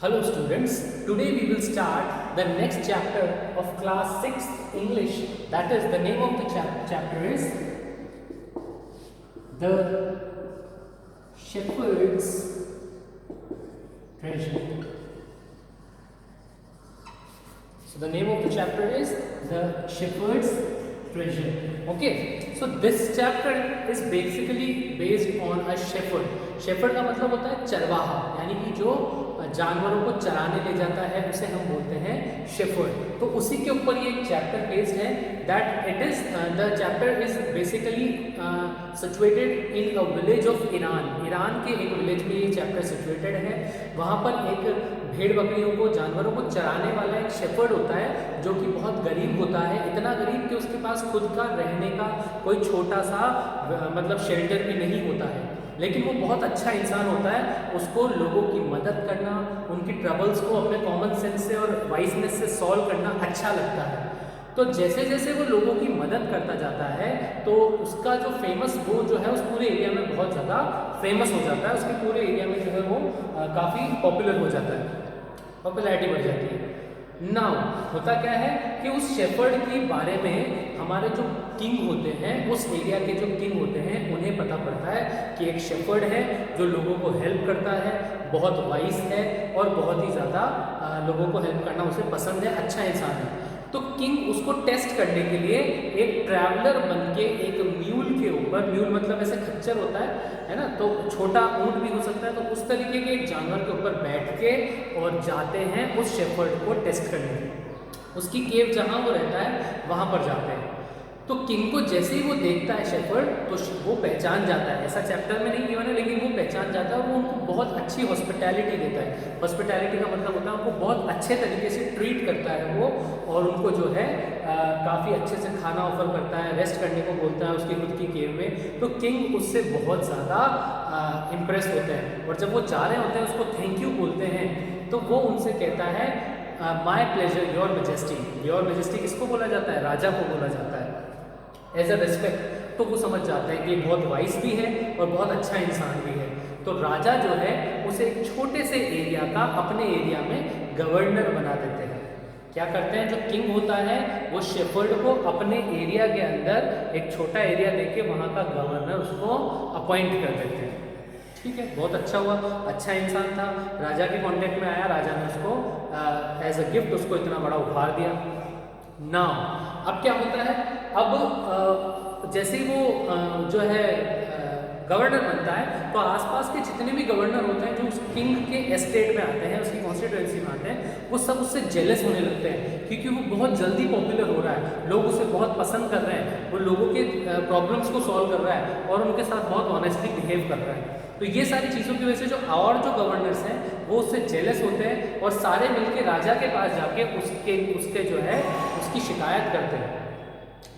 Hello students, today we will start the next chapter of class 6 English. That is, the name of the chapter is The Shepherd's Treasure. So the name of the chapter is The Shepherd's Treasure. Okay, so this chapter is basically based on a shepherd. Shepherd का मतलब होता है चरवाहा, यानी कि जो जानवरों को चराने ले जाता है उसे हम बोलते हैं शेफर्ड। तो उसी के ऊपर ये एक चैप्टर बेस्ड है। That it is the chapter is basically situated in a village of Iran. Iran के एक विलेज में ये चैप्टर सिचुएटेड है। वहाँ पर एक भेड़ बकरियों को, जानवरों को चराने वाला एक शेफर्ड होता है जो कि बहुत गरीब होता है, इतना गरीब कि उसके पास खुद का रहने का कोई छोटा सा मतलब शेल्टर भी नहीं होता है, लेकिन वो बहुत अच्छा इंसान होता है। उसको लोगों की मदद करना, उनकी ट्रबल्स को अपने कॉमन सेंस से और वाइसनेस से सॉल्व करना अच्छा लगता है। तो जैसे जैसे वो लोगों की मदद करता जाता है तो उसका जो फेमस वो जो है उस पूरे एरिया में बहुत ज़्यादा फेमस हो जाता है। उसके पूरे एरिया में जो है वो काफ़ी पॉपुलर हो जाता है, पॉपुलैरिटी बढ़ जाती है। नाउ होता क्या है कि उस शेफर्ड के बारे में हमारे जो किंग होते हैं, उस एरिया के जो किंग होते हैं, उन्हें पता पड़ता है कि एक शेफर्ड है जो लोगों को हेल्प करता है, बहुत वाइस है और बहुत ही ज़्यादा लोगों को हेल्प करना उसे पसंद है, अच्छा इंसान है। तो किंग उसको टेस्ट करने के लिए एक ट्रैवलर बनके एक म्यूल के ऊपर, म्यूल मतलब ऐसे खच्चर होता है ना, तो छोटा ऊंट भी हो सकता है, तो उस तरीके के एक जानवर के ऊपर बैठ के और जाते हैं उस शेफर्ड को टेस्ट करने के लिए। उसकी केव जहाँ वो रहता है वहाँ पर जाते हैं। तो किंग को जैसे ही वो देखता है शेफर्ड तो वो पहचान जाता है। ऐसा चैप्टर में नहीं किया है, लेकिन वो पहचान जाता है और वो उनको बहुत अच्छी हॉस्पिटैलिटी देता है। हॉस्पिटैलिटी का मतलब होता है उनको बहुत अच्छे तरीके से ट्रीट करता है वो, और उनको जो है काफ़ी अच्छे से खाना ऑफर करता है, रेस्ट करने को बोलता है उसकी खुद की केव में। तो किंग उससे बहुत ज़्यादा इम्प्रेस होते हैं, और जब वो जा रहे होते हैं उसको थैंक यू बोलते हैं तो वो उनसे कहता है my pleasure your majesty. Your majesty किसको बोला जाता है? राजा को बोला जाता है एज अ रिस्पेक्ट। तो वो समझ जाता है कि बहुत वाइस भी है और बहुत अच्छा इंसान भी है। तो राजा जो है उसे एक छोटे से एरिया का अपने एरिया में गवर्नर बना देते हैं। क्या करते हैं, जो किंग होता है वो शेफर्ड को अपने एरिया के अंदर एक छोटा एरिया देके वहाँ का गवर्नर उसको अपॉइंट कर देते हैं। ठीक है, बहुत अच्छा हुआ, अच्छा इंसान था, राजा के कांटेक्ट में आया, राजा ने उसको एज अ गिफ्ट उसको इतना बड़ा उपहार दिया। नाउ अब क्या होता है, अब जैसे ही वो जो है गवर्नर बनता है तो आसपास के जितने भी गवर्नर होते हैं जो उस किंग के एस्टेट में आते हैं, उसकी कॉन्स्टिट्यूएंसी में आते हैं, वो सब उससे जेलस होने लगते हैं क्योंकि वो बहुत जल्दी पॉपुलर हो रहा है, लोग उसे बहुत पसंद कर रहे हैं, वो लोगों के प्रॉब्लम्स को सॉल्व कर रहा है और उनके साथ बहुत ऑनेस्टली बिहेव कर रहा है। तो ये सारी चीज़ों की वजह से जो गवर्नर्स हैं वो उससे जेलस होते हैं और सारे मिलके राजा के पास जाके उसके जो है उसकी शिकायत करते हैं,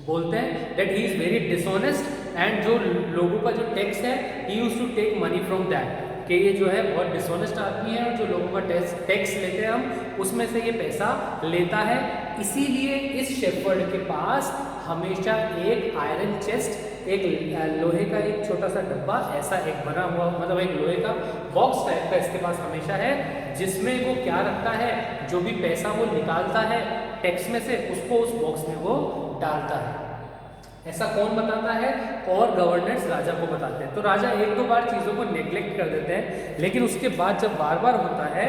बोलते हैं that he is very dishonest and जो लोगों का जो टैक्स है he used to take money from that, कि ये जो है बहुत डिसऑनेस्ट आदमी है और जो लोगों का टैक्स लेते हैं हम उसमें से ये पैसा लेता है। इसीलिए इस शेफर्ड के पास हमेशा एक आयरन चेस्ट, एक लोहे का एक छोटा सा डब्बा ऐसा एक बना हुआ, मतलब एक लोहे का बॉक्स टाइप का इसके पास हमेशा है, जिसमें वो क्या रखता है, जो भी पैसा वो निकालता है टैक्स में से उसको उस बॉक्स में वो डालता है। ऐसा कौन बताता है? और गवर्नर्स राजा को बताते हैं। तो राजा एक दो बार चीज़ों को नेग्लेक्ट कर देते हैं, लेकिन उसके बाद जब बार बार होता है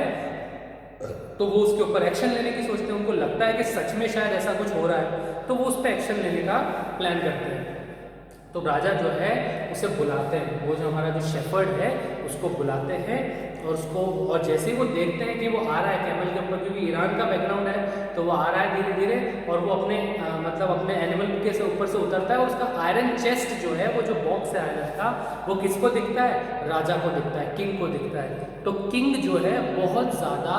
तो वो उसके ऊपर एक्शन लेने की सोचते हैं। उनको लगता है कि सच में शायद ऐसा कुछ हो रहा है, तो वो उस पर एक्शन लेने का प्लान करते हैं। तो राजा जो है उसे बुलाते हैं, वो जो हमारा जो शेफर्ड है उसको बुलाते हैं और उसको, और जैसे ही वो देखते हैं कि वो आ रहा है कैमल के ऊपर, क्योंकि ईरान का बैकग्राउंड है तो वो आ रहा है धीरे धीरे, और वो अपने मतलब अपने एनिमल के से ऊपर से उतरता है और उसका आयरन चेस्ट जो है, वो जो बॉक्स है आयरन का, वो किसको दिखता है? राजा को दिखता है, किंग को दिखता है। तो किंग जो है बहुत ज़्यादा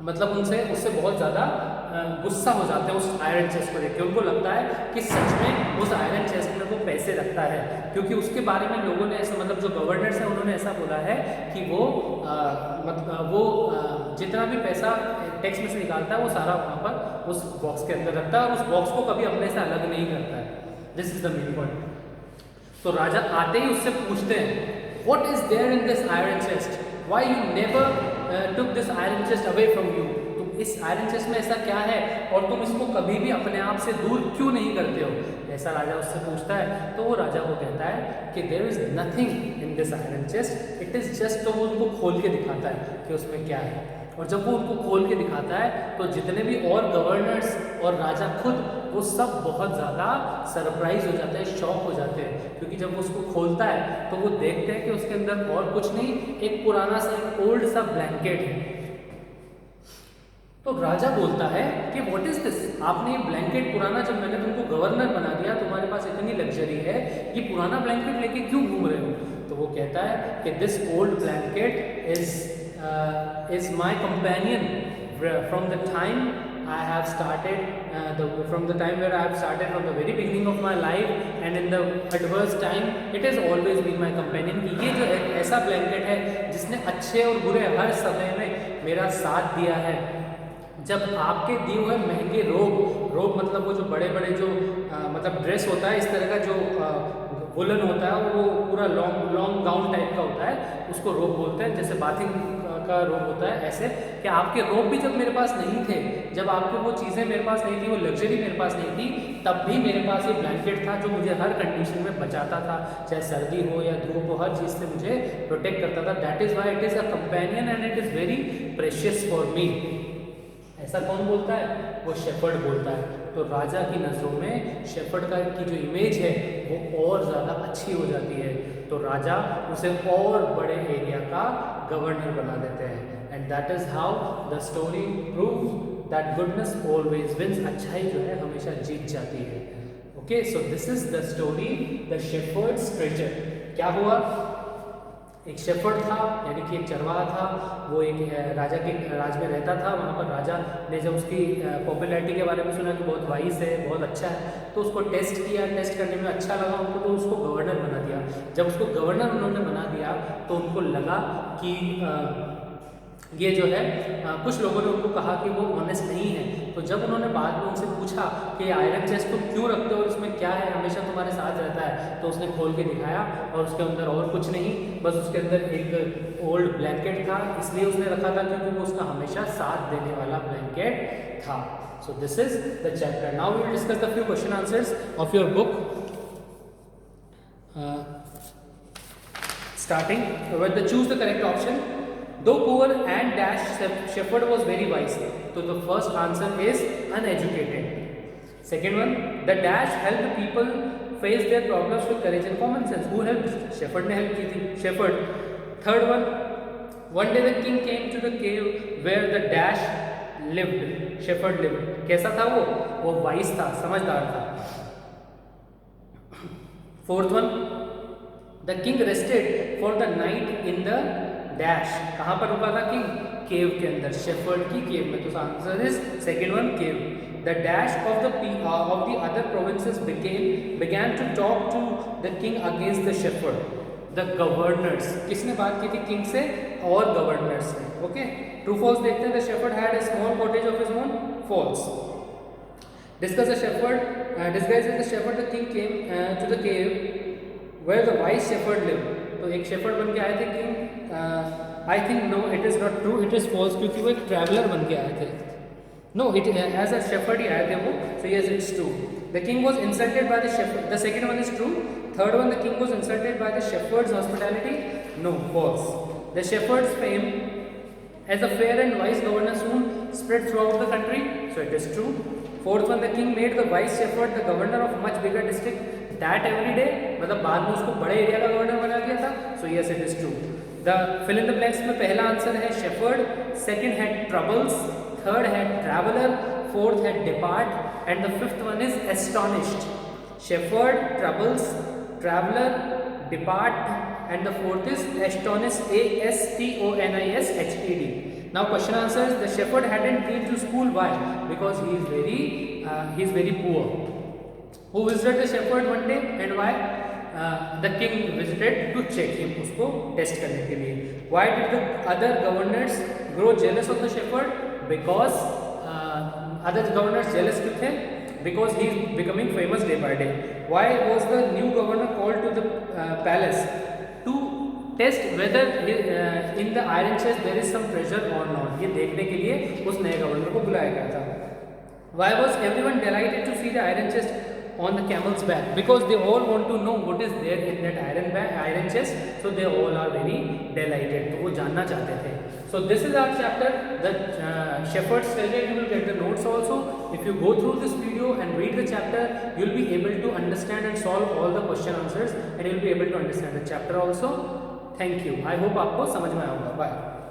मतलब उससे बहुत ज़्यादा गुस्सा हो जाते हैं उस आयरन चेस्ट को देख के। उनको लगता है कि सच में उस आयरन चेस्ट में वो पैसे रखता है, क्योंकि उसके बारे में लोगों ने ऐसा, मतलब जो गवर्नर्स हैं उन्होंने ऐसा बोला है कि वो जितना भी पैसा टैक्स में से निकालता है वो सारा वहाँ पर उस बॉक्स के अंदर रखता है और उस बॉक्स को कभी अपने से अलग नहीं करता है। This is the main point. तो राजा आते ही उससे पूछते हैं, what is there in this iron chest, why you never took this iron chest away from you? तुम इस आयरन चेस्ट में ऐसा क्या है और तुम इसको कभी भी अपने आप से दूर क्यों नहीं करते हो? ऐसा राजा उससे पूछता है। तो वो राजा को कहता है कि there is nothing in this iron chest, it is just, तो वो उनको खोल के दिखाता है कि उसमें क्या है। और जब वो उनको खोल के दिखाता है तो जितने भी और गवर्नर्स और राजा खुद, वो सब बहुत ज़्यादा सरप्राइज हो जाते हैं, शॉक हो जाते हैं, क्योंकि जब वो उसको खोलता है तो वो देखते हैं कि उसके अंदर और कुछ नहीं, एक पुराना सा, एक ओल्ड सा ब्लैंकेट है। तो राजा बोलता है कि व्हाट इज दिस, आपने ये ब्लैंकेट पुराना, जब मैंने तुमको गवर्नर बना दिया, तुम्हारे पास इतनी लग्जरी है, ये पुराना ब्लैंकेट लेके क्यों घूम रहे हो? तो वो कहता है कि this old blanket is my companion from the time I have started, from the time where I have started, from the very beginning of my life, and in the adverse time it has always been my companion। कि ये जो है ऐसा blanket है जिसने अच्छे और बुरे हर समय में मेरा साथ दिया है। जब आपके दिए हुए महंगे रोब मतलब वो जो बड़े बड़े जो मतलब ड्रेस होता है, इस तरह का जो वुलन होता है, वो पूरा लॉन्ग गाउन टाइप का होता है, उसको रोब बोलते हैं, जैसे बाथिंग का रोब होता है। ऐसे कि आपके रोब भी जब मेरे पास नहीं थे, जब आपको वो चीज़ें मेरे पास नहीं थी, वो लग्जरी मेरे पास नहीं थी, तब भी मेरे पास ये ब्लैंकेट था जो मुझे हर कंडीशन में बचाता था, चाहे सर्दी हो या धूप हो, हर चीज़ से मुझे प्रोटेक्ट करता था। That is why it is a companion and it is very precious for me. ऐसा कौन बोलता है? वो शेफर्ड बोलता है। तो राजा की नज़रों में शेफर्ड का की जो इमेज है वो और ज़्यादा अच्छी हो जाती है, तो राजा उसे और बड़े एरिया का गवर्नर बना देते हैं। And that is how the story proves that goodness always wins, अच्छाई जो है हमेशा जीत जाती है। Okay, so this is the story the shepherd's treasure. क्या हुआ? एक शेफर्ड था, यानी कि एक चरवाहा था, वो एक राजा के राज में रहता था। वहाँ पर राजा ने जब उसकी पॉपुलैरिटी के बारे में सुना कि बहुत वाइस है, बहुत अच्छा है, तो उसको टेस्ट किया, टेस्ट करने में अच्छा लगा उनको, तो उसको गवर्नर बना दिया। जब उसको गवर्नर उन्होंने बना दिया तो उनको लगा कि ये जो है कुछ लोगों ने उनको कहा कि वो ऑनेस्ट नहीं है। तो जब उन्होंने बाद में उनसे पूछा कि आयरन चेस्ट तुम क्यों रखते हो और इसमें क्या है, हमेशा तुम्हारे साथ रहता है, तो उसने खोल के दिखाया और उसके अंदर और कुछ नहीं, बस उसके अंदर एक ओल्ड ब्लैंकेट था। इसलिए उसने रखा था क्योंकि वो उसका हमेशा साथ देने वाला ब्लैंकेट था। So this is the chapter. Now we will discuss the few question answers of your book. Starting with the choose the correct option. Though poor and dash shepherd was very wise. So the first answer is uneducated. Second one, the dash helped people face their problems with courage and common sense. Who helped? Shepherd ने help की थी, shepherd. Third one day the king came to the cave where the dash lived. Shepherd lived. कैसा था वो wise था, समझदार था. Fourth one, the king rested for the night in the dash. कहाँ पर रुका था किंग? केव के अंदर, शेफर्ड की केव में। तो answer is second one, cave. The dash of the other provinces began to talk to the king against the shepherd. The governors, किसने बात की थी किंग से? और गवर्नर्स से। ओके, ट्रू फॉल्स देखते हैं। The shepherd had a small cottage of his own. False. Discuss the shepherd. Disguised as the shepherd, the king came to the cave where the wise shepherd lived. तो एक shepherd बन के आए थे king. I think no, it is not true, it is false, क्योंकि वो एक traveller बन के आए थे। No, it as a shepherd ही आए थे वो। So yes, it's true. The king was insulted by the shepherd. The second one is true. Third one, the king was insulted by the shepherd's hospitality. No, false. The shepherd's fame as a fair and wise governor soon spread throughout the country. So it is true. Fourth one, the king made the wise shepherd the governor of much bigger district that every day, मतलब बाद में उसको बड़े area का governor बना दिया था. So yes, it is true. The fill in the blanks में पहला आंसर है shepherd, second है troubles, third है traveler, fourth है depart, and the fifth one is astonished. Shepherd, troubles, traveler, depart, and the fourth is astonished, ASTONISHED. Now question answers. The shepherd hadn't been to school. Why? Because he is very poor. Who visited the shepherd one day and why? The king visited to check him, उसको test करने के लिए. Why did the other governors grow jealous of the shepherd? Because other governors jealous क्यों थे? Because he is becoming famous day by day. Why was the new governor called to the palace? To test whether in the iron chest there is some treasure or not, ये देखने के लिए उस नए governor को बुलाया गया था. Why was everyone delighted to see the iron chest on the camel's back? Because they all want to know what is there in that iron chest. So they all are very delighted. तो वो जानना चाहते थे. So this is our chapter, the shepherd's treasure. You will get the notes also. If you go through this video and read the chapter, you will be able to understand and solve all the question answers, and you will be able to understand the chapter also. Thank you. I hope आपको समझ में आया होगा. Bye.